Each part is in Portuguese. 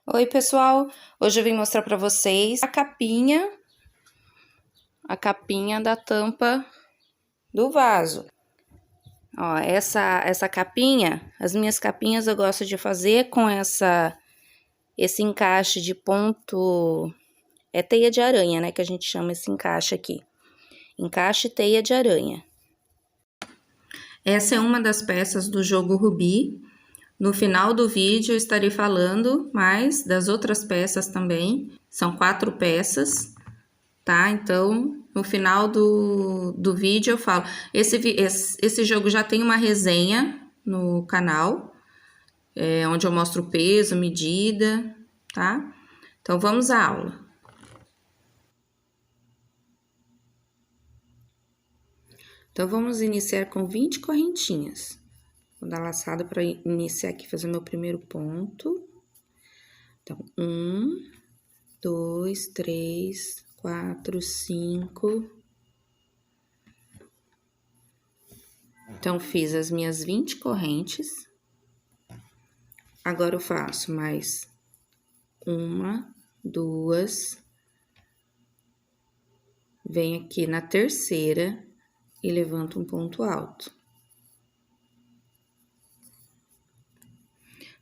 Oi, pessoal! Hoje eu vim mostrar para vocês a capinha da tampa do vaso. Ó, essa capinha, as minhas capinhas eu gosto de fazer com esse encaixe de ponto, é teia de aranha, né, que a gente chama esse encaixe aqui. Encaixe teia de aranha. Essa é uma das peças do jogo Rubi. No final do vídeo eu estarei falando mais das outras peças também. São 4 peças, tá? Então, no final do vídeo eu falo. Esse jogo já tem uma resenha no canal, onde eu mostro o peso, medida, tá? Então, vamos à aula. Então, vamos iniciar com 20 correntinhas. Vou dar laçada para iniciar aqui, fazer meu primeiro ponto. Então, 1, 2, 3, 4, 5. Então, fiz as minhas 20 correntes. Agora, eu faço mais 1, 2. Venho aqui na terceira e levanto um ponto alto.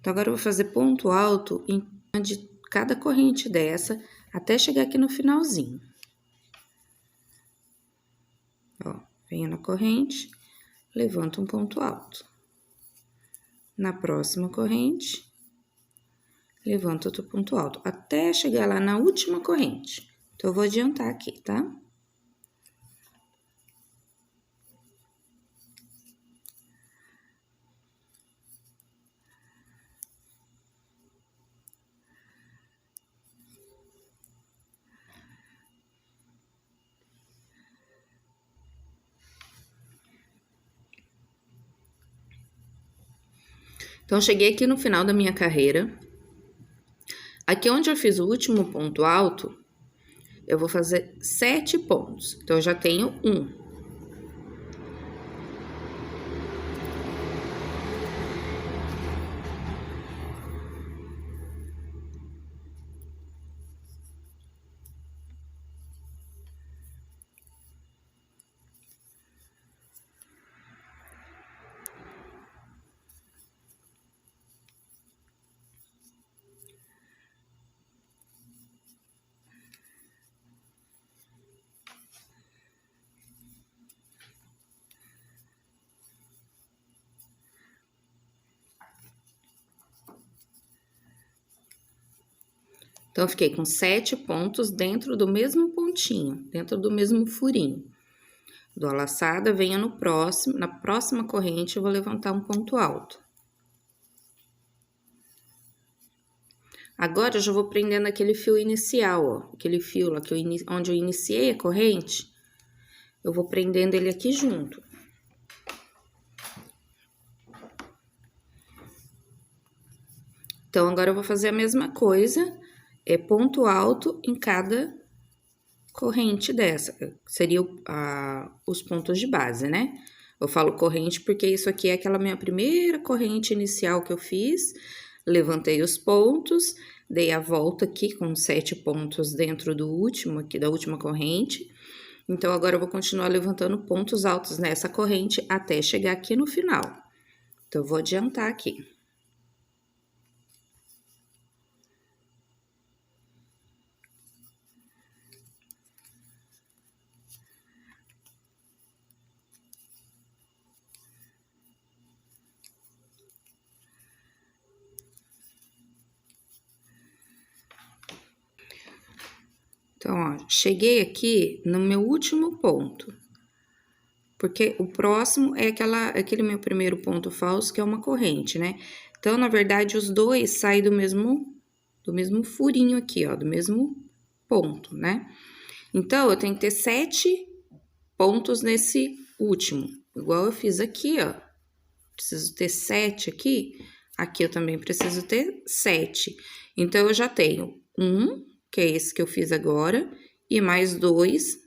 Então, agora eu vou fazer ponto alto em cima de cada corrente dessa, até chegar aqui no finalzinho. Ó, venho na corrente, levanto um ponto alto. Na próxima corrente, levanto outro ponto alto, até chegar lá na última corrente. Então, eu vou adiantar aqui, tá? Então, cheguei aqui no final da minha carreira. Aqui onde eu fiz o último ponto alto, eu vou fazer 7 pontos. Então, eu já tenho 1. Então, eu fiquei com 7 pontos dentro do mesmo pontinho, dentro do mesmo furinho. Dou a laçada, venho na próxima corrente, eu vou levantar um ponto alto. Agora, eu já vou prendendo aquele fio inicial, ó, aquele fio lá onde eu iniciei a corrente, eu vou prendendo ele aqui junto. Então, agora eu vou fazer a mesma coisa, ponto alto em cada corrente dessa, seria os pontos de base, né? Eu falo corrente porque isso aqui é aquela minha primeira corrente inicial que eu fiz, levantei os pontos, dei a volta aqui com 7 pontos dentro do último, aqui da última corrente. Então, agora eu vou continuar levantando pontos altos nessa corrente até chegar aqui no final. Então, eu vou adiantar aqui. Então, ó, cheguei aqui no meu último ponto, porque o próximo é aquele meu primeiro ponto falso, que é uma corrente, né? Então, na verdade, os dois saem do mesmo furinho aqui, ó, do mesmo ponto, né? Então, eu tenho que ter 7 pontos nesse último, igual eu fiz aqui, ó. Preciso ter 7 aqui, aqui eu também preciso ter 7. Então, eu já tenho 1, que é esse que eu fiz agora, e mais 2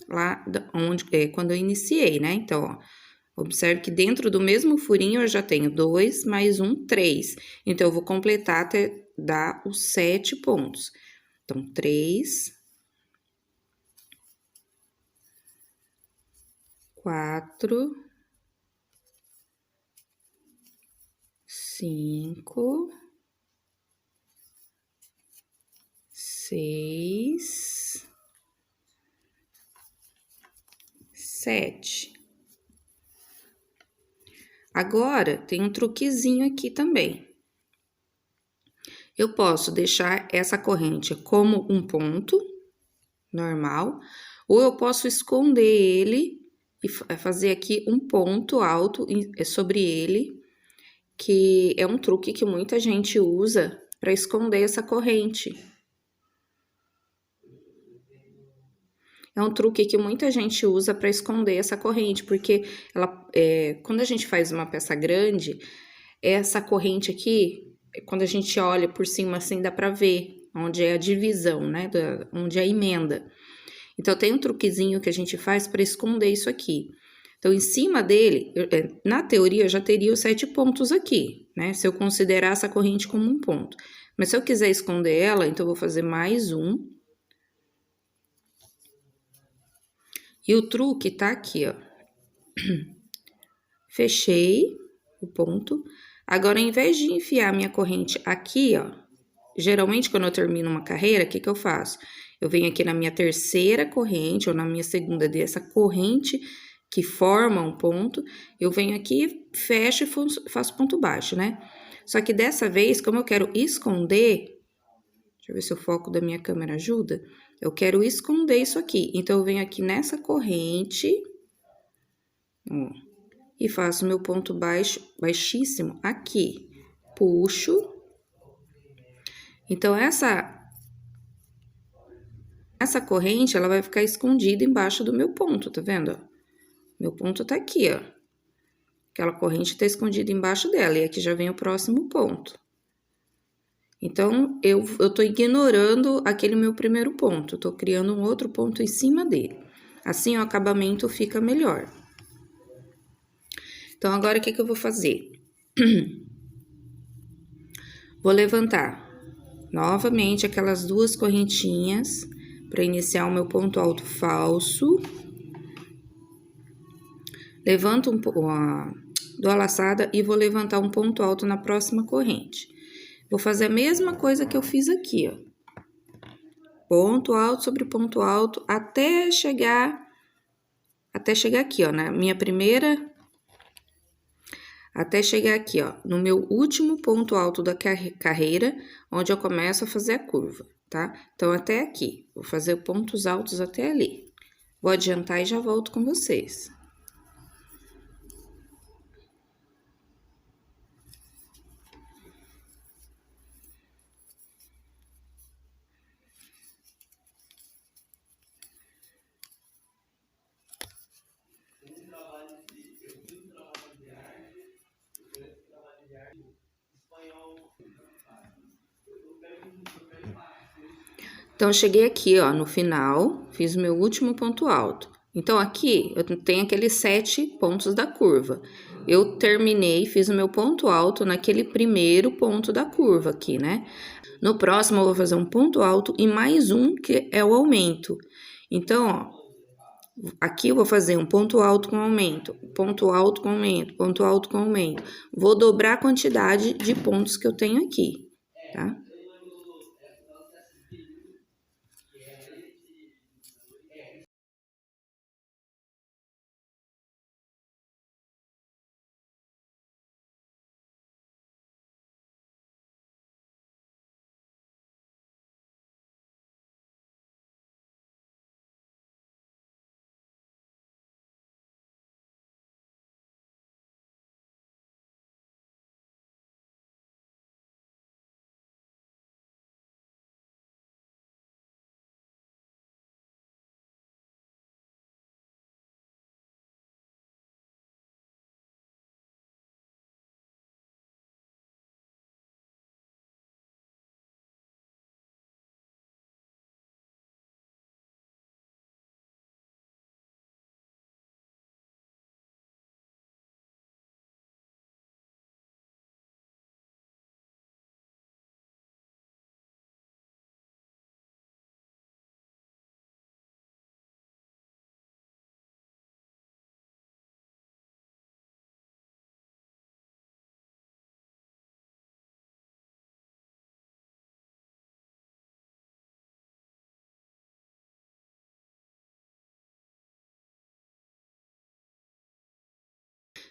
lá quando eu iniciei, né? Então, ó, observe que dentro do mesmo furinho eu já tenho 2 mais 1, 3. Então, eu vou completar até dar os 7 pontos. Então, 3, 4, 5, 6, 7. Agora, tem um truquezinho aqui também. Eu posso deixar essa corrente como um ponto normal, ou eu posso esconder ele e fazer aqui um ponto alto sobre ele, que é um truque que muita gente usa para esconder essa corrente. É um truque que muita gente usa para esconder essa corrente, porque quando a gente faz uma peça grande, essa corrente aqui, quando a gente olha por cima assim, dá para ver onde é a divisão, né? Onde é a emenda. Então, tem um truquezinho que a gente faz para esconder isso aqui. Então, em cima dele, na teoria, eu já teria os 7 pontos aqui, né? Se eu considerar essa corrente como um ponto. Mas se eu quiser esconder ela, então eu vou fazer mais um. E o truque tá aqui, ó. Fechei o ponto. Agora, ao invés de enfiar minha corrente aqui, ó, geralmente quando eu termino uma carreira, o que que eu faço? Eu venho aqui na minha terceira corrente, ou na minha segunda dessa corrente que forma um ponto, eu venho aqui, fecho e faço ponto baixo, né? Só que dessa vez, como eu quero esconder, deixa eu ver se o foco da minha câmera ajuda, eu quero esconder isso aqui. Então, eu venho aqui nessa corrente, ó, e faço meu ponto baixíssimo aqui. Puxo. Então, essa corrente, ela vai ficar escondida embaixo do meu ponto, tá vendo? Meu ponto tá aqui, ó. Aquela corrente tá escondida embaixo dela, e aqui já vem o próximo ponto. Então, eu tô ignorando aquele meu primeiro ponto, tô criando um outro ponto em cima dele. Assim, o acabamento fica melhor. Então, agora, o que que eu vou fazer? Vou levantar novamente aquelas 2 correntinhas para iniciar o meu ponto alto falso. Levanto dou a laçada e vou levantar um ponto alto na próxima corrente. Vou fazer a mesma coisa que eu fiz aqui, ó. Ponto alto sobre ponto alto até chegar aqui, ó, na minha primeira, até chegar aqui, ó, no meu último ponto alto da carreira, onde eu começo a fazer a curva, tá? Então, até aqui, vou fazer pontos altos até ali. Vou adiantar e já volto com vocês. Então, eu cheguei aqui, ó, no final, fiz o meu último ponto alto. Então, aqui, eu tenho aqueles 7 pontos da curva. Eu terminei, fiz o meu ponto alto naquele primeiro ponto da curva aqui, né? No próximo, eu vou fazer um ponto alto e mais um, que é o aumento. Então, ó, aqui eu vou fazer um ponto alto com aumento, ponto alto com aumento, ponto alto com aumento. Vou dobrar a quantidade de pontos que eu tenho aqui, tá?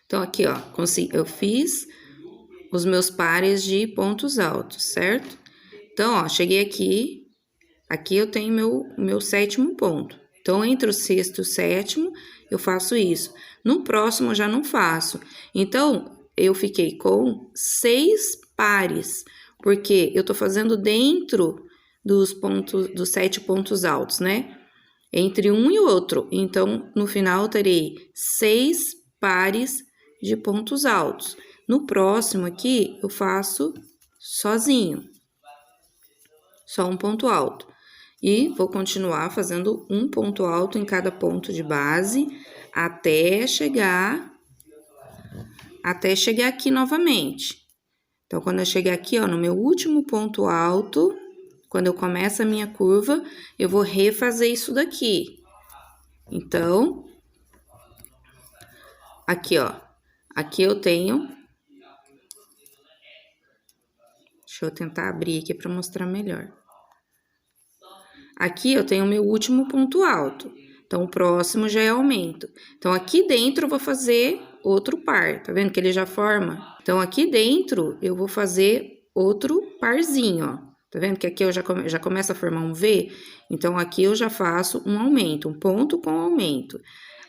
Então, aqui, ó, eu fiz os meus pares de pontos altos, certo? Então, ó, cheguei aqui eu tenho meu sétimo ponto. Então, entre o sexto e o sétimo, eu faço isso. No próximo, eu já não faço. Então, eu fiquei com 6 pares, porque eu tô fazendo dentro dos 7 pontos altos, né? Entre um e outro. Então, no final, eu terei 6 pares de pontos altos. No próximo aqui, eu faço sozinho. Só um ponto alto. E vou continuar fazendo um ponto alto em cada ponto de base até chegar aqui novamente. Então, quando eu chegar aqui, ó, no meu último ponto alto, quando eu começo a minha curva, eu vou refazer isso daqui. Então, aqui, ó, aqui eu tenho... Deixa eu tentar abrir aqui para mostrar melhor. Aqui eu tenho o meu último ponto alto. Então, o próximo já é aumento. Então, aqui dentro eu vou fazer outro par. Tá vendo que ele já forma? Então, aqui dentro eu vou fazer outro parzinho, ó. Tá vendo que aqui eu já começa a formar um V? Então, aqui eu já faço um aumento, um ponto com aumento.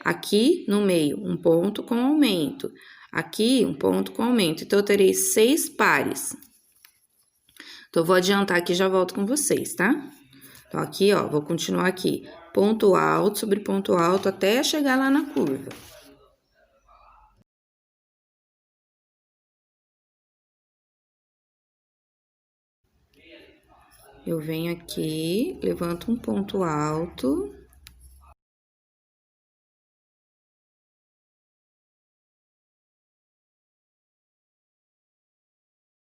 Aqui no meio, um ponto com aumento. Aqui, um ponto com aumento. Então, eu terei 6 pares. Então, eu vou adiantar aqui e já volto com vocês, tá? Então, aqui, ó, vou continuar aqui. Ponto alto sobre ponto alto até chegar lá na curva. Eu venho aqui, levanto um ponto alto.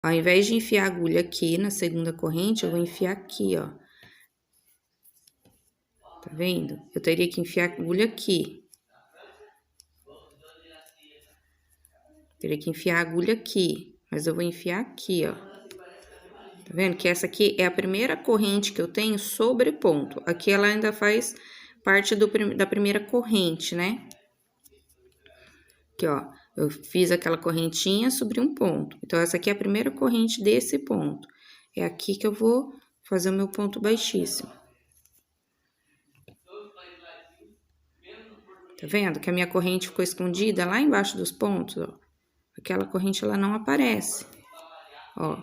Ao invés de enfiar a agulha aqui na segunda corrente, eu vou enfiar aqui, ó. Tá vendo? Eu teria que enfiar a agulha aqui. Teria que enfiar a agulha aqui, mas eu vou enfiar aqui, ó. Tá vendo? Que essa aqui é a primeira corrente que eu tenho sobre ponto. Aqui ela ainda faz parte da primeira corrente, né? Aqui, ó. Eu fiz aquela correntinha sobre um ponto. Então, essa aqui é a primeira corrente desse ponto. É aqui que eu vou fazer o meu ponto baixíssimo. Tá vendo? Que a minha corrente ficou escondida lá embaixo dos pontos, ó. Aquela corrente, ela não aparece. Ó.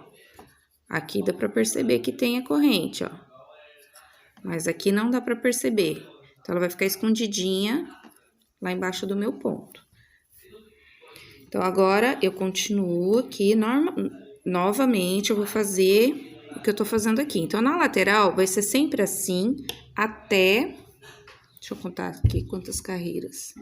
Aqui dá pra perceber que tem a corrente, ó. Mas aqui não dá pra perceber. Então, ela vai ficar escondidinha lá embaixo do meu ponto. Então, agora, eu continuo aqui, novamente, eu vou fazer o que eu tô fazendo aqui. Então, na lateral, vai ser sempre assim, até... Deixa eu contar aqui quantas carreiras.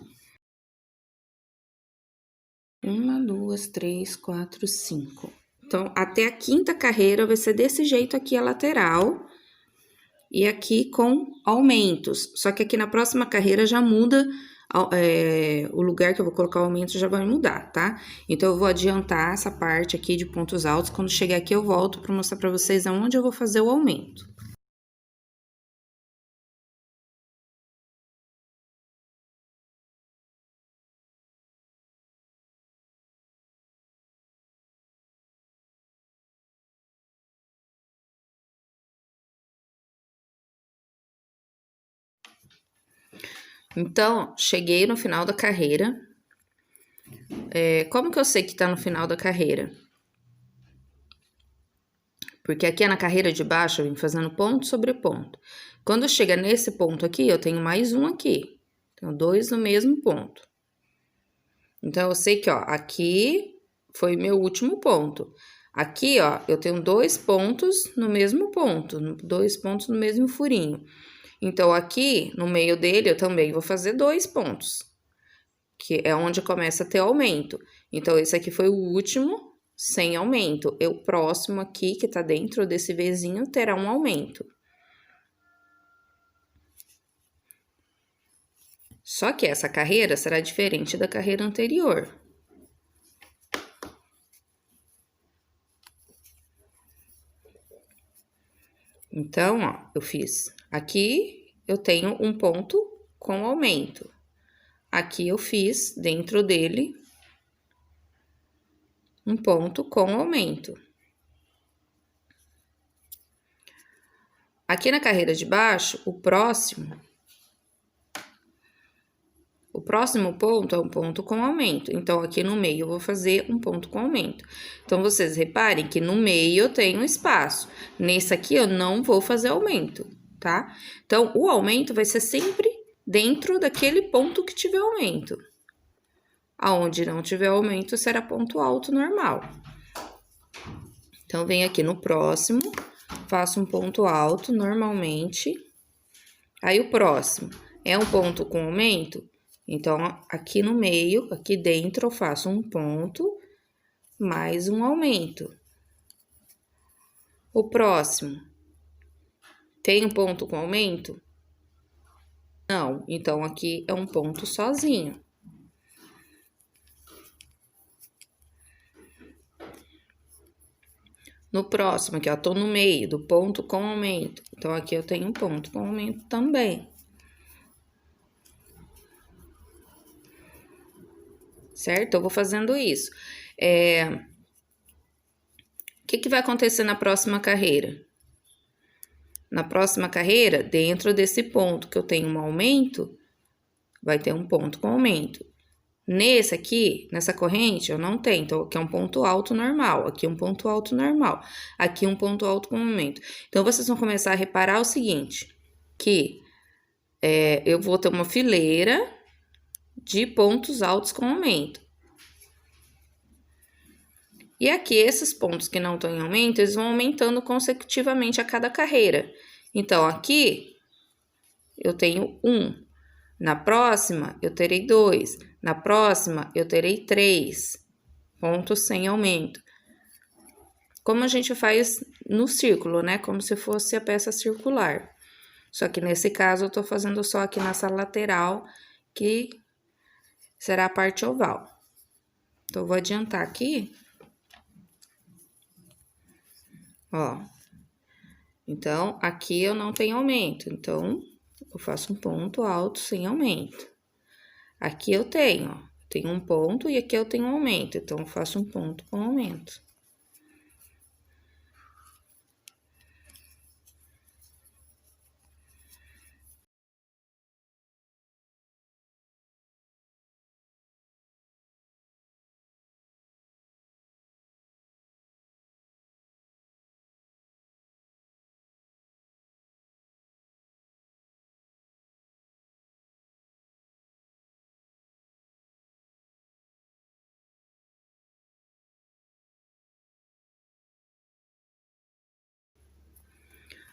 1, 2, 3, 4, 5. Então, até a quinta carreira vai ser desse jeito aqui a lateral. E aqui com aumentos. Só que aqui na próxima carreira já muda... o lugar que eu vou colocar o aumento já vai mudar, tá? Então, eu vou adiantar essa parte aqui de pontos altos. Quando chegar aqui, eu volto para mostrar para vocês aonde eu vou fazer o aumento. Então, cheguei no final da carreira. Como que eu sei que tá no final da carreira? Porque aqui na carreira de baixo, eu vim fazendo ponto sobre ponto. Quando chega nesse ponto aqui, eu tenho mais um aqui. Tenho 2 no mesmo ponto. Então, eu sei que, ó, aqui foi meu último ponto. Aqui, ó, eu tenho 2 pontos no mesmo ponto, 2 pontos no mesmo furinho. Então, aqui, no meio dele, eu também vou fazer 2 pontos, que é onde começa a ter aumento. Então, esse aqui foi o último sem aumento. E o próximo aqui, que tá dentro desse Vzinho, terá um aumento. Só que essa carreira será diferente da carreira anterior. Então, ó, eu fiz aqui, eu tenho um ponto com aumento. Aqui eu fiz dentro dele um ponto com aumento. Aqui na carreira de baixo, o próximo ponto é um ponto com aumento. Então, aqui no meio eu vou fazer um ponto com aumento. Então, vocês reparem que no meio eu tenho espaço. Nesse aqui eu não vou fazer aumento, tá? Então, o aumento vai ser sempre dentro daquele ponto que tiver aumento. Aonde não tiver aumento, será ponto alto normal. Então, venho aqui no próximo, faço um ponto alto normalmente. Aí, o próximo é um ponto com aumento. Então, aqui no meio, aqui dentro, eu faço um ponto, mais um aumento. O próximo, tem um ponto com aumento? Não, então aqui é um ponto sozinho. No próximo, aqui, ó, tô no meio do ponto com aumento. Então, aqui eu tenho um ponto com aumento também. Certo? Eu vou fazendo isso. O que vai acontecer na próxima carreira? Na próxima carreira, dentro desse ponto que eu tenho um aumento, vai ter um ponto com aumento. Nesse aqui, nessa corrente, eu não tenho. Então, aqui é um ponto alto normal, aqui é um ponto alto normal, aqui um ponto alto com aumento. Então, vocês vão começar a reparar o seguinte, que eu vou ter uma fileira de pontos altos com aumento. E aqui, esses pontos que não estão em aumento, eles vão aumentando consecutivamente a cada carreira. Então, aqui, eu tenho 1. Na próxima, eu terei 2. Na próxima, eu terei 3 pontos sem aumento. Como a gente faz no círculo, né? Como se fosse a peça circular. Só que nesse caso, eu tô fazendo só aqui nessa lateral, que será a parte oval. Então, eu vou adiantar aqui. Ó. Então, aqui eu não tenho aumento. Então, eu faço um ponto alto sem aumento. Aqui eu tenho um ponto e aqui eu tenho um aumento. Então, eu faço um ponto com aumento.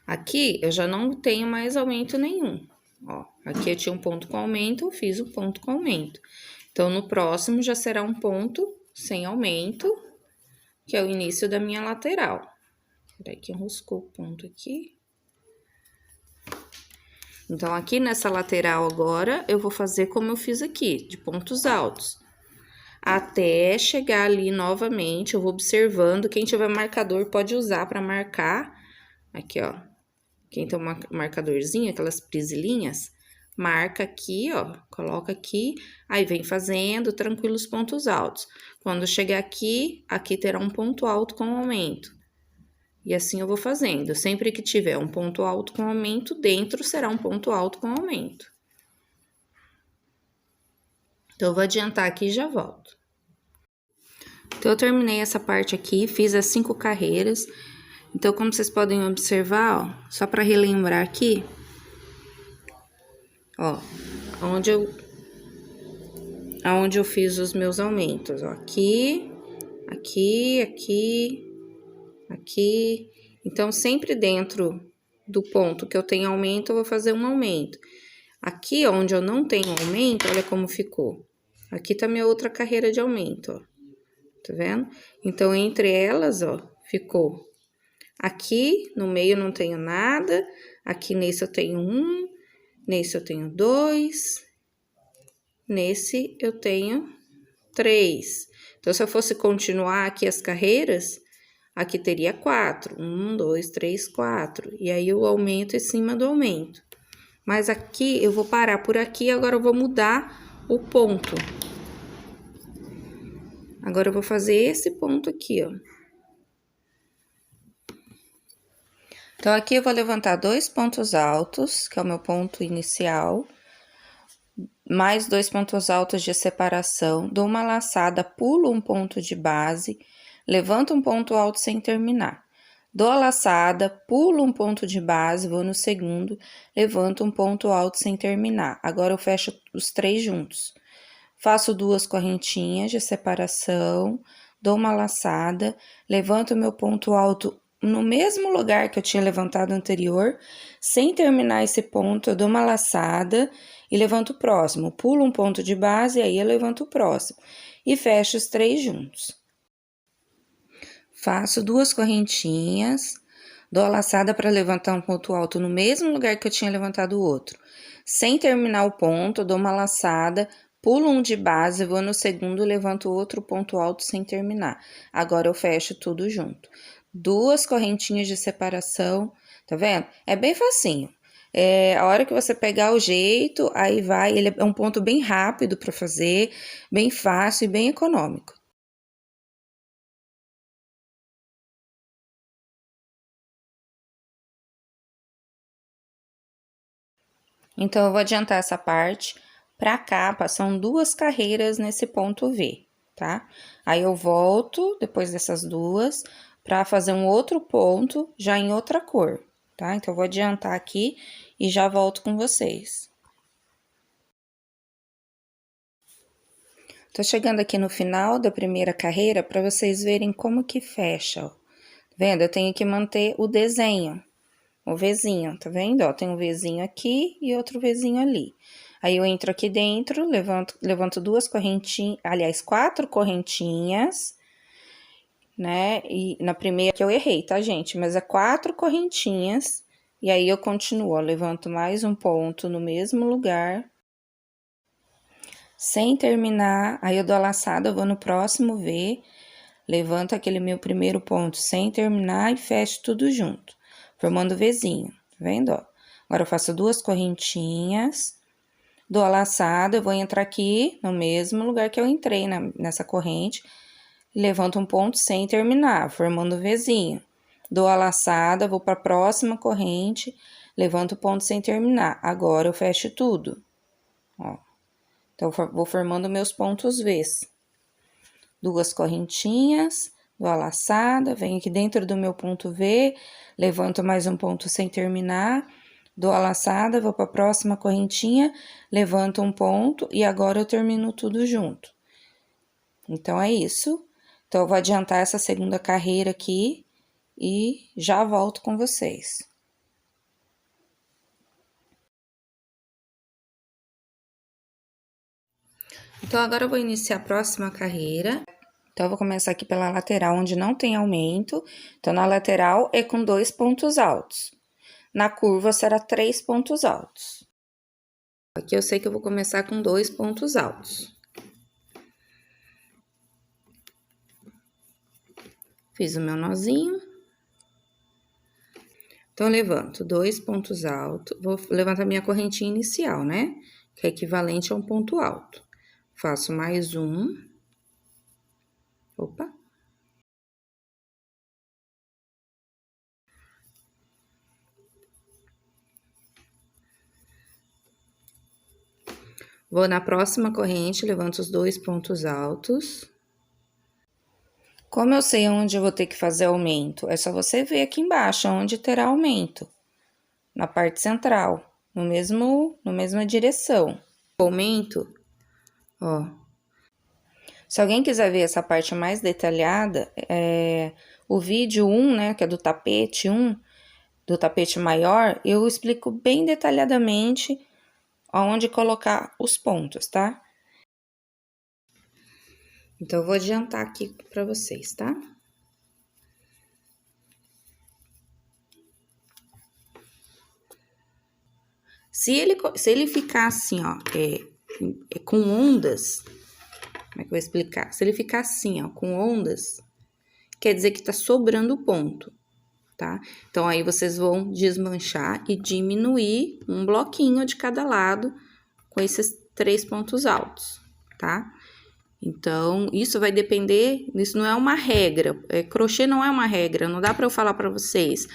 Aqui, eu já não tenho mais aumento nenhum. Ó, aqui eu tinha um ponto com aumento, eu fiz um ponto com aumento. Então, no próximo já será um ponto sem aumento, que é o início da minha lateral. Peraí que enroscou o ponto aqui. Então, aqui nessa lateral agora, eu vou fazer como eu fiz aqui, de pontos altos. Até chegar ali novamente, eu vou observando. Quem tiver marcador pode usar para marcar. Aqui, ó. Quem tem um marcadorzinho, aquelas prisilinhas, marca aqui, ó, coloca aqui, aí vem fazendo tranquilo os pontos altos. Quando chegar aqui, aqui terá um ponto alto com aumento. E assim eu vou fazendo. Sempre que tiver um ponto alto com aumento, dentro será um ponto alto com aumento. Então, eu vou adiantar aqui e já volto. Então, eu terminei essa parte aqui, fiz as 5 carreiras. Então, como vocês podem observar, ó, só para relembrar aqui, ó, aonde eu fiz os meus aumentos, ó, aqui, aqui, aqui, aqui. Então, sempre dentro do ponto que eu tenho aumento, eu vou fazer um aumento. Aqui, onde eu não tenho aumento, olha como ficou. Aqui tá minha outra carreira de aumento, ó. Tá vendo? Então, entre elas, ó, ficou. Aqui, no meio, não tenho nada. Aqui, nesse, eu tenho 1. Nesse, eu tenho 2. Nesse, eu tenho 3. Então, se eu fosse continuar aqui as carreiras, aqui teria 4. 1, 2, 3, 4. E aí, eu aumento em cima do aumento. Mas aqui, eu vou parar por aqui. Agora, eu vou mudar o ponto. Agora, eu vou fazer esse ponto aqui, ó. Então, aqui eu vou levantar 2 pontos altos, que é o meu ponto inicial, mais 2 pontos altos de separação, dou uma laçada, pulo um ponto de base, levanto um ponto alto sem terminar. Dou a laçada, pulo um ponto de base, vou no segundo, levanto um ponto alto sem terminar. Agora, eu fecho os 3 juntos. Faço 2 correntinhas de separação, dou uma laçada, levanto o meu ponto alto no mesmo lugar que eu tinha levantado anterior, sem terminar esse ponto, eu dou uma laçada e levanto o próximo, pulo um ponto de base e aí eu levanto o próximo e fecho os 3 juntos. Faço 2 correntinhas, dou a laçada para levantar um ponto alto no mesmo lugar que eu tinha levantado o outro. Sem terminar o ponto, dou uma laçada, pulo um de base, vou no segundo, levanto outro ponto alto sem terminar. Agora, eu fecho tudo junto. 2 correntinhas de separação, tá vendo? É bem facinho. A hora que você pegar o jeito, aí vai, ele é um ponto bem rápido para fazer, bem fácil e bem econômico. Então, eu vou adiantar essa parte pra cá, são 2 carreiras nesse ponto V, tá? Aí, eu volto, depois dessas 2, pra fazer um outro ponto, já em outra cor, tá? Então, eu vou adiantar aqui e já volto com vocês. Tô chegando aqui no final da primeira carreira pra vocês verem como que fecha, ó. Tá vendo? Eu tenho que manter o desenho, o Vzinho, tá vendo? Ó, tem um Vzinho aqui e outro Vzinho ali. Aí, eu entro aqui dentro, levanto 2 correntinhas, aliás, 4 correntinhas, né? E na primeira que eu errei, tá, gente? Mas é 4 correntinhas. E aí, eu continuo, ó, levanto mais um ponto no mesmo lugar. Sem terminar, aí eu dou a laçada, eu vou no próximo V, levanto aquele meu primeiro ponto sem terminar e fecho tudo junto, formando Vzinho, tá vendo, ó? Agora, eu faço 2 correntinhas, dou a laçada, eu vou entrar aqui no mesmo lugar que eu entrei nessa corrente, levanto um ponto sem terminar, formando Vzinho. Dou a laçada, vou para a próxima corrente, levanto o ponto sem terminar. Agora, eu fecho tudo, ó. Então, vou formando meus pontos Vs. 2 correntinhas, dou a laçada, venho aqui dentro do meu ponto V, levanto mais um ponto sem terminar, dou a laçada, vou para a próxima correntinha, levanto um ponto e agora eu termino tudo junto. Então, é isso. Então, eu vou adiantar essa segunda carreira aqui e já volto com vocês. Então, agora eu vou iniciar a próxima carreira. Então, eu vou começar aqui pela lateral, onde não tem aumento. Então, na lateral é com 2 pontos altos. Na curva, será 3 pontos altos. Aqui eu sei que eu vou começar com 2 pontos altos. Fiz o meu nozinho. Então, eu levanto 2 pontos altos. Vou levantar minha correntinha inicial, né? Que é equivalente a um ponto alto. Faço mais um. Opa! Vou na próxima corrente, levanto os 2 pontos altos. Como eu sei onde eu vou ter que fazer aumento? É só você ver aqui embaixo, onde terá aumento. Na parte central, na mesma direção. O aumento, ó. Se alguém quiser ver essa parte mais detalhada, o vídeo 1, né, que é do tapete 1, do tapete maior, eu explico bem detalhadamente aonde colocar os pontos, tá? Então, eu vou adiantar aqui pra vocês, tá? Se ele ficar assim, ó, com ondas, como é que eu vou explicar? Se ele ficar assim, ó, com ondas, quer dizer que tá sobrando ponto, tá? Então, aí vocês vão desmanchar e diminuir um bloquinho de cada lado com esses 3 pontos altos, tá? Então, isso vai depender, isso não é uma regra, crochê não é uma regra, não dá para eu falar para vocês,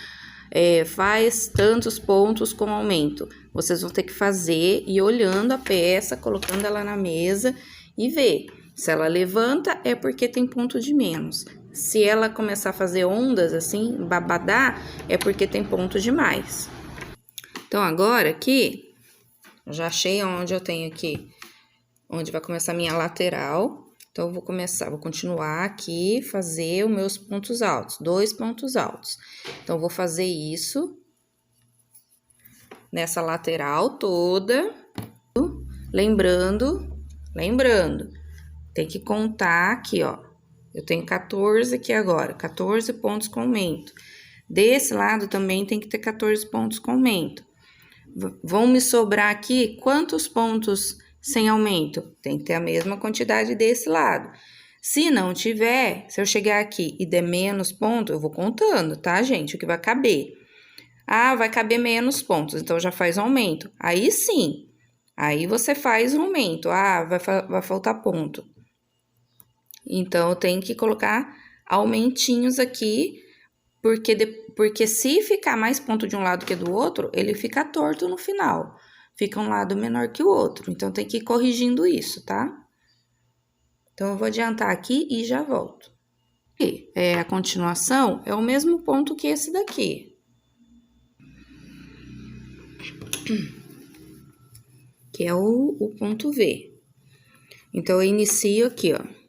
faz tantos pontos com aumento. Vocês vão ter que fazer e olhando a peça, colocando ela na mesa e ver. Se ela levanta, é porque tem ponto de menos. Se ela começar a fazer ondas assim, babadar, é porque tem ponto de mais. Então, agora aqui, já achei onde eu tenho aqui, onde vai começar a minha lateral. Então, eu vou continuar aqui, fazer os meus pontos altos, 2 pontos altos. Então, eu vou fazer isso nessa lateral toda. Lembrando, tem que contar aqui, ó. Eu tenho 14 aqui agora, 14 pontos com aumento. Desse lado também tem que ter 14 pontos com aumento. Vão me sobrar aqui quantos pontos sem aumento? Tem que ter a mesma quantidade desse lado. Se não tiver, se eu chegar aqui e der menos ponto, eu vou contando, tá, gente? O que vai caber. Ah, vai caber menos pontos, então já faz aumento. Aí sim, aí você faz o aumento. Ah, vai faltar ponto. Então, eu tenho que colocar aumentinhos aqui, porque se ficar mais ponto de um lado que do outro, ele fica torto no final. Fica um lado menor que o outro. Então, tem que ir corrigindo isso, tá? Então, eu vou adiantar aqui e já volto. E a continuação é o mesmo ponto que esse daqui. Que é o ponto V. Então, eu inicio aqui, ó.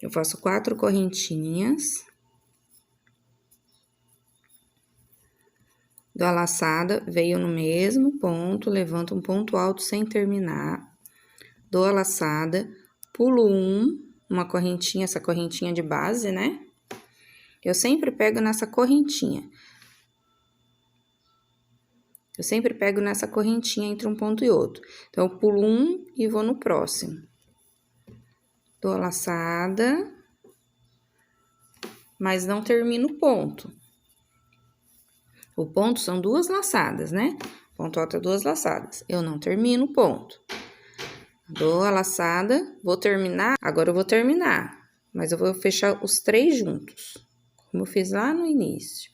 Eu faço 4 correntinhas. Dou a laçada, veio no mesmo ponto, levanto um ponto alto sem terminar. Dou a laçada, pulo uma correntinha, essa correntinha de base, né? Eu sempre pego nessa correntinha. Eu sempre pego nessa correntinha entre um ponto e outro. Então, eu pulo um e vou no próximo. Dou a laçada, mas não termino o ponto. O ponto são 2 laçadas, né? Ponto alto é 2 laçadas. Eu não termino o ponto. Dou a laçada, vou terminar. Agora eu vou terminar, mas eu vou fechar os 3 juntos, como eu fiz lá no início,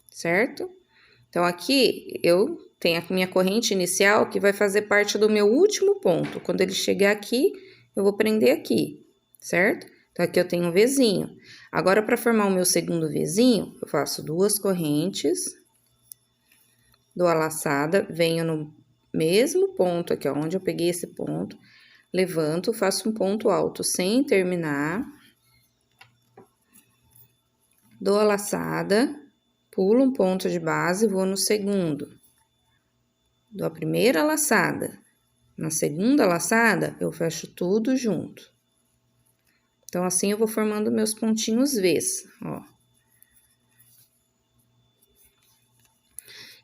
certo? Então, aqui eu tenho a minha corrente inicial que vai fazer parte do meu último ponto. Quando ele chegar aqui, eu vou prender aqui, certo? Então, aqui eu tenho um Vzinho. Agora, para formar o meu segundo Vzinho, eu faço 2 correntes, dou a laçada, venho no mesmo ponto aqui, ó, onde eu peguei esse ponto, levanto, faço um ponto alto sem terminar, dou a laçada, pulo um ponto de base, vou no segundo, dou a primeira laçada, na segunda laçada, eu fecho tudo junto. Então, assim, eu vou formando meus pontinhos Vs, ó.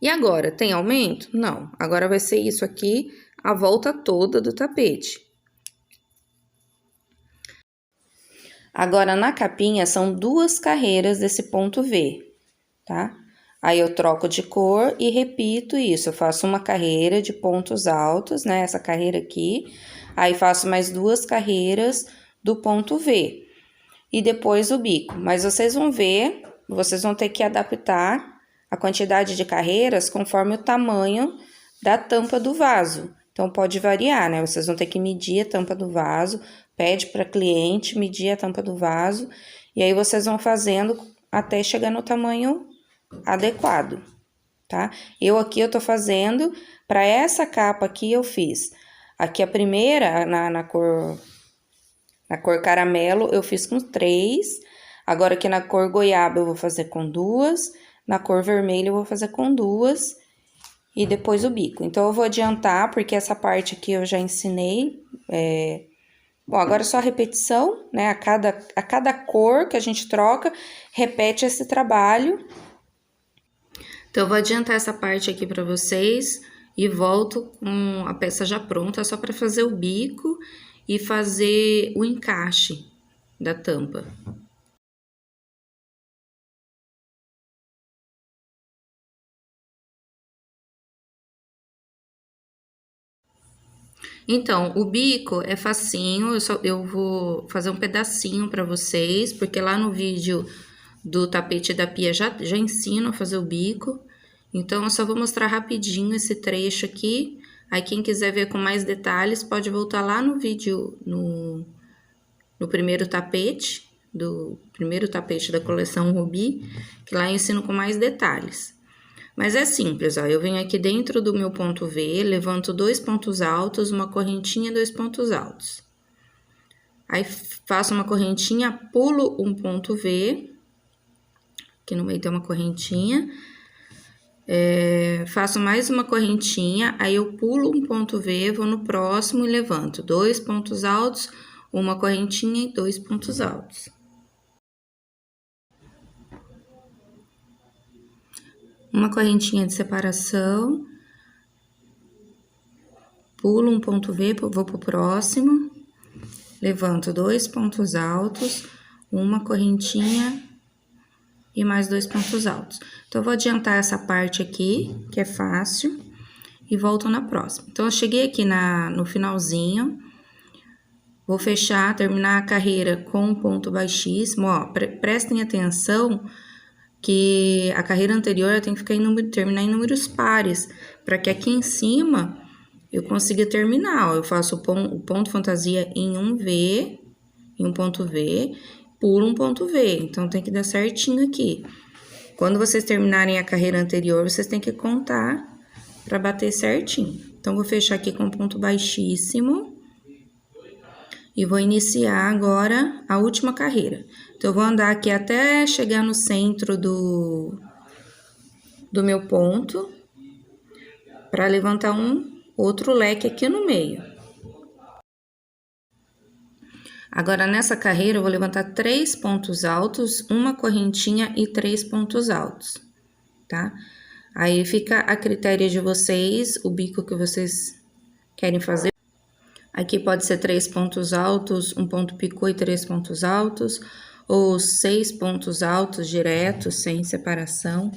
E agora, tem aumento? Não, agora vai ser isso aqui, a volta toda do tapete. Agora, na capinha, são 2 carreiras desse ponto V, tá? Aí, eu troco de cor e repito isso. Eu faço uma carreira de pontos altos, né? Essa carreira aqui. Aí, faço mais 2 carreiras do ponto V. E depois o bico. Mas vocês vão ver, vocês vão ter que adaptar a quantidade de carreiras conforme o tamanho da tampa do vaso. Então, pode variar, né? Vocês vão ter que medir a tampa do vaso, pede para cliente medir a tampa do vaso, e aí vocês vão fazendo até chegar no tamanho adequado, tá? Eu tô fazendo, para essa capa aqui eu fiz, aqui a primeira, na cor caramelo, eu fiz com 3, agora aqui na cor goiaba eu vou fazer com 2, na cor vermelha eu vou fazer com 2, e depois o bico. Então, eu vou adiantar, porque essa parte aqui eu já ensinei, Bom, agora é só repetição, né? A cada cor que a gente troca, repete esse trabalho. Então, eu vou adiantar essa parte aqui para vocês e volto com a peça já pronta, só para fazer o bico e fazer o encaixe da tampa. Então, o bico é facinho, eu vou fazer um pedacinho para vocês, porque lá no vídeo do tapete da pia já ensino a fazer o bico. Então, eu só vou mostrar rapidinho esse trecho aqui. Aí, quem quiser ver com mais detalhes, pode voltar lá no vídeo, no primeiro tapete, da coleção Rubi, que lá eu ensino com mais detalhes. Mas é simples, ó, eu venho aqui dentro do meu ponto V, levanto 2 pontos altos, uma correntinha e 2 pontos altos. Aí, faço uma correntinha, pulo um ponto V, aqui no meio tem uma correntinha, faço mais uma correntinha, aí eu pulo um ponto V, vou no próximo e levanto 2 pontos altos, uma correntinha e 2 pontos altos. Uma correntinha de separação, pulo um ponto V, vou pro próximo, levanto 2 pontos altos, uma correntinha e mais 2 pontos altos. Então, eu vou adiantar essa parte aqui, que é fácil, e volto na próxima. Então, eu cheguei aqui no finalzinho, vou fechar, terminar a carreira com um ponto baixíssimo, ó, prestem atenção que a carreira anterior tem que ficar terminar em números pares, para que aqui em cima eu consiga terminar, ó, eu faço o ponto fantasia em um V, em um ponto V, pulo um ponto V, então tem que dar certinho aqui. Quando vocês terminarem a carreira anterior, vocês têm que contar para bater certinho. Então, vou fechar aqui com ponto baixíssimo e vou iniciar agora a última carreira. Então, eu vou andar aqui até chegar no centro do meu ponto, para levantar um outro leque aqui no meio. Agora, nessa carreira, eu vou levantar 3 pontos altos, uma correntinha e 3 pontos altos, tá? Aí, fica a critério de vocês, o bico que vocês querem fazer. Aqui pode ser 3 pontos altos, um ponto picô e 3 pontos altos, ou 6 pontos altos diretos, sem separação.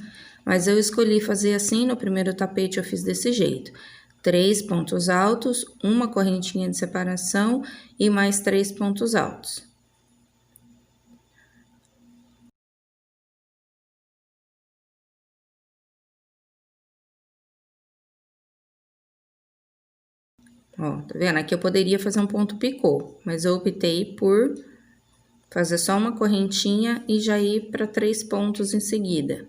Mas eu escolhi fazer assim, no primeiro tapete eu fiz desse jeito. 3 pontos altos, uma correntinha de separação e mais 3 pontos altos. Ó, tá vendo? Aqui eu poderia fazer um ponto picô, mas eu optei por fazer só uma correntinha e já ir para 3 pontos em seguida.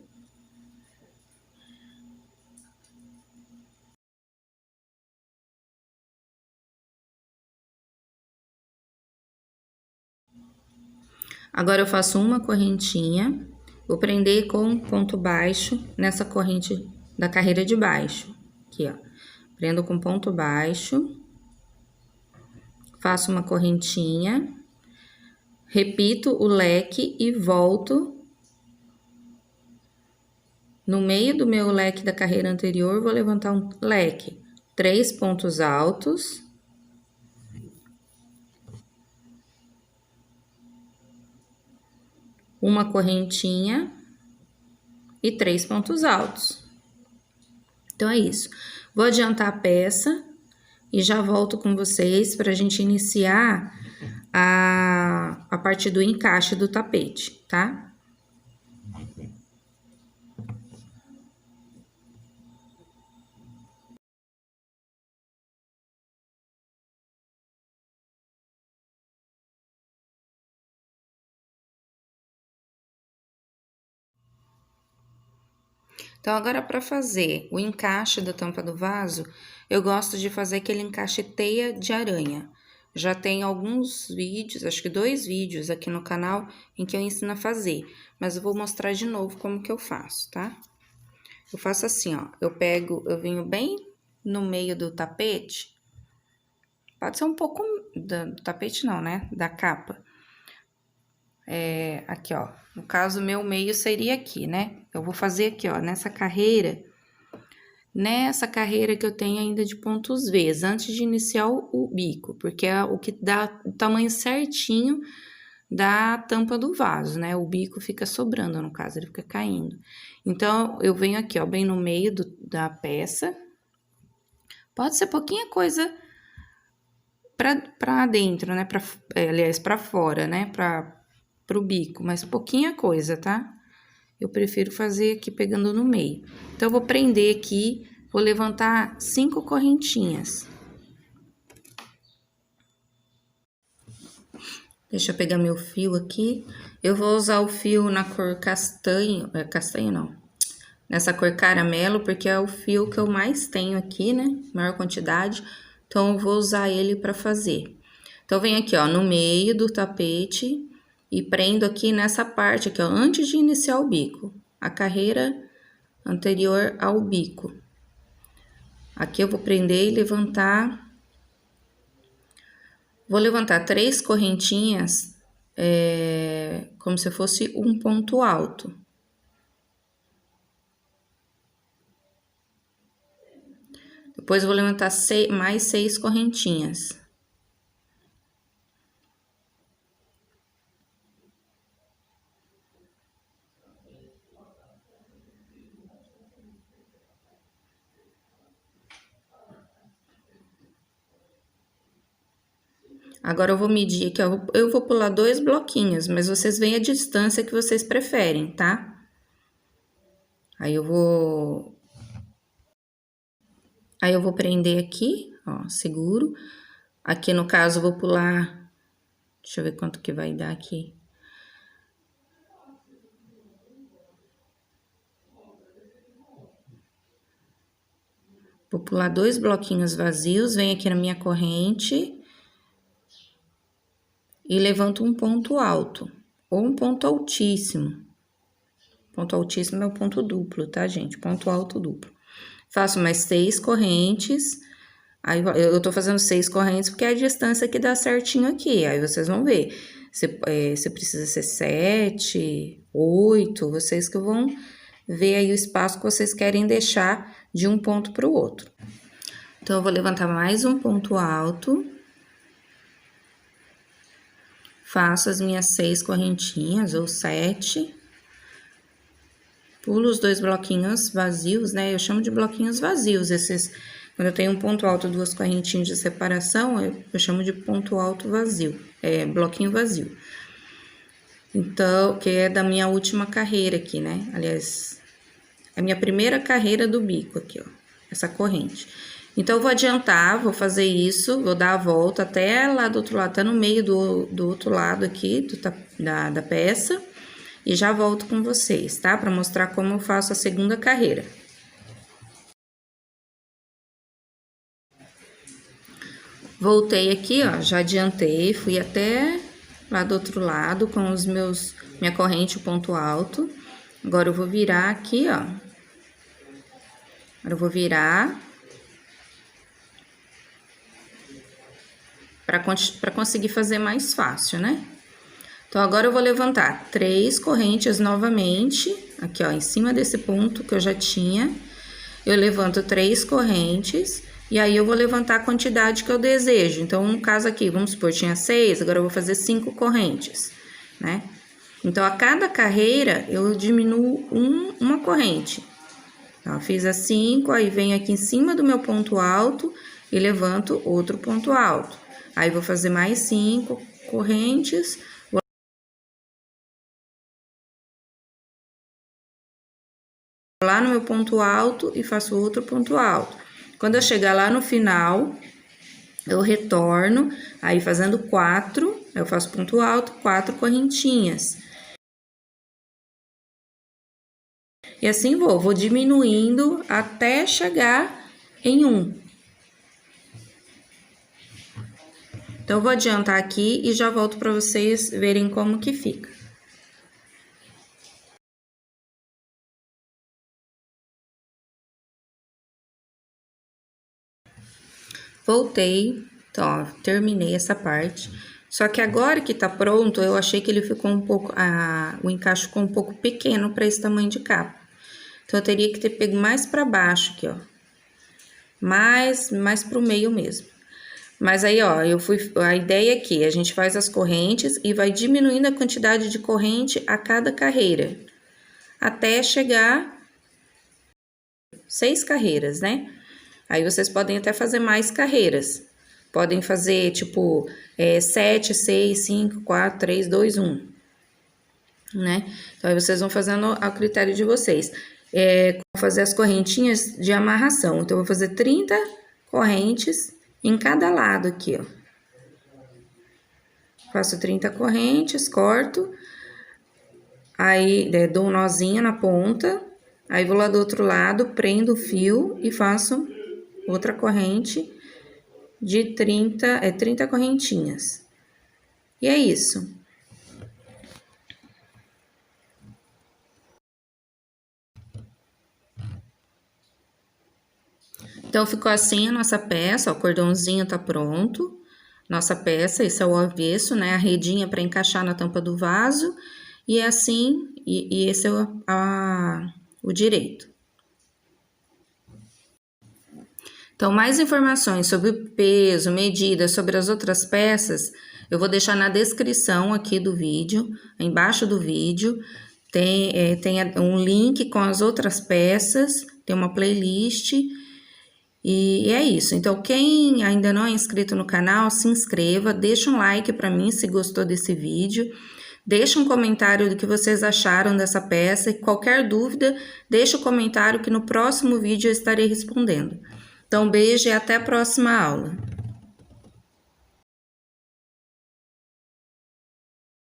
Agora, eu faço uma correntinha, vou prender com ponto baixo nessa corrente da carreira de baixo. Aqui, ó. Prendo com ponto baixo, faço uma correntinha, repito o leque e volto. No meio do meu leque da carreira anterior, vou levantar um leque. 3 pontos altos. Uma correntinha e 3 pontos altos. Então, é isso. Vou adiantar a peça e já volto com vocês para a gente iniciar a parte do encaixe do tapete, tá? Então, agora para fazer o encaixe da tampa do vaso, eu gosto de fazer aquele encaixe teia de aranha. Já tem alguns vídeos, acho que 2 vídeos aqui no canal, em que eu ensino a fazer. Mas eu vou mostrar de novo como que eu faço, tá? Eu faço assim, ó, eu venho bem no meio do tapete. Pode ser um pouco do tapete não, né? Da capa. Aqui, ó, no caso, meu meio seria aqui, né? Eu vou fazer aqui, ó, nessa carreira que eu tenho ainda de pontos V's, antes de iniciar o bico, porque é o que dá o tamanho certinho da tampa do vaso, né? O bico fica sobrando, no caso, ele fica caindo. Então, eu venho aqui, ó, bem no meio da peça. Pode ser pouquinha coisa pra dentro, né? Aliás, pra fora, né? Pro bico, mas pouquinha coisa, tá? Eu prefiro fazer aqui pegando no meio. Então, eu vou prender aqui, vou levantar 5 correntinhas. Deixa eu pegar meu fio aqui. Eu vou usar o fio na cor castanho, castanho não, nessa cor caramelo, porque é o fio que eu mais tenho aqui, né? Maior quantidade. Então, eu vou usar ele pra fazer. Então, venho aqui, ó, no meio do tapete e prendo aqui nessa parte aqui, ó, antes de iniciar o bico. A carreira anterior ao bico. Aqui eu vou prender e levantar. Vou levantar 3 correntinhas, como se fosse um ponto alto. Depois eu vou levantar mais 6 correntinhas. Agora eu vou medir aqui, ó, eu vou pular 2 bloquinhos, mas vocês veem a distância que vocês preferem, tá? Aí eu vou prender aqui, ó, seguro. Aqui no caso eu vou pular, deixa eu ver quanto que vai dar aqui. Vou pular 2 bloquinhos vazios, venho aqui na minha corrente e levanto um ponto alto, ou um ponto altíssimo. Ponto altíssimo é o ponto duplo, tá, gente? Ponto alto duplo. Faço mais 6 correntes, aí eu tô fazendo 6 correntes porque é a distância que dá certinho aqui, aí vocês vão ver. Se precisa ser 7, 8, vocês que vão ver aí o espaço que vocês querem deixar de um ponto para o outro. Então, eu vou levantar mais um ponto alto. Faço as minhas 6 correntinhas, ou 7. Pulo os 2 bloquinhos vazios, né? Eu chamo de bloquinhos vazios, quando eu tenho um ponto alto, 2 correntinhas de separação, eu chamo de ponto alto vazio, bloquinho vazio. Então, que é da minha última carreira aqui, né? Aliás, é a minha primeira carreira do bico aqui, ó, essa corrente. Então, eu vou adiantar, vou fazer isso, vou dar a volta até lá do outro lado, até no meio do outro lado aqui da peça. E já volto com vocês, tá? Pra mostrar como eu faço a segunda carreira. Voltei aqui, ó, já adiantei, fui até lá do outro lado com minha corrente, o ponto alto. Agora, eu vou virar aqui, ó. Agora, eu vou virar pra conseguir fazer mais fácil, né? Então, agora eu vou levantar 3 correntes novamente, aqui, ó, em cima desse ponto que eu já tinha. Eu levanto 3 correntes, e aí eu vou levantar a quantidade que eu desejo. Então, no caso aqui, vamos supor, tinha 6, agora eu vou fazer 5 correntes, né? Então, a cada carreira, eu diminuo uma corrente. Então, eu fiz as 5, aí venho aqui em cima do meu ponto alto e levanto outro ponto alto. Aí, vou fazer mais 5 correntes. Lá no meu ponto alto e faço outro ponto alto. Quando eu chegar lá no final, eu retorno, aí fazendo 4, eu faço ponto alto, 4 correntinhas. E assim vou diminuindo até chegar em 1. Então, eu vou adiantar aqui e já volto para vocês verem como que fica. Voltei, então, ó, terminei essa parte. Só que agora que tá pronto, eu achei que ele ficou um pouco, o encaixe ficou um pouco pequeno para esse tamanho de capa. Então, eu teria que ter pego mais para baixo aqui, ó. Mais pro meio mesmo. Mas aí, ó, a ideia aqui, a gente faz as correntes e vai diminuindo a quantidade de corrente a cada carreira. Até chegar 6 carreiras, né? Aí, vocês podem até fazer mais carreiras. Podem fazer, tipo, 7, 6, 5, 4, 3, 2, 1, né? Então, aí vocês vão fazendo ao critério de vocês. Vou fazer as correntinhas de amarração. Então, eu vou fazer 30 correntes em cada lado aqui, ó. Faço 30 correntes, corto, aí dou um nozinho na ponta, aí vou lá do outro lado, prendo o fio e faço outra corrente de 30 correntinhas. E é isso. Então, ficou assim a nossa peça, ó, o cordãozinho tá pronto. Nossa peça, esse é o avesso, né? A redinha para encaixar na tampa do vaso. E é assim, e esse é o direito. Então, mais informações sobre o peso, medida, sobre as outras peças, eu vou deixar na descrição aqui do vídeo, embaixo do vídeo. Tem um link com as outras peças, tem uma playlist. E é isso. Então, quem ainda não é inscrito no canal, se inscreva, deixa um like para mim se gostou desse vídeo. Deixa um comentário do que vocês acharam dessa peça e qualquer dúvida, deixa o comentário que no próximo vídeo eu estarei respondendo. Então, beijo e até a próxima aula.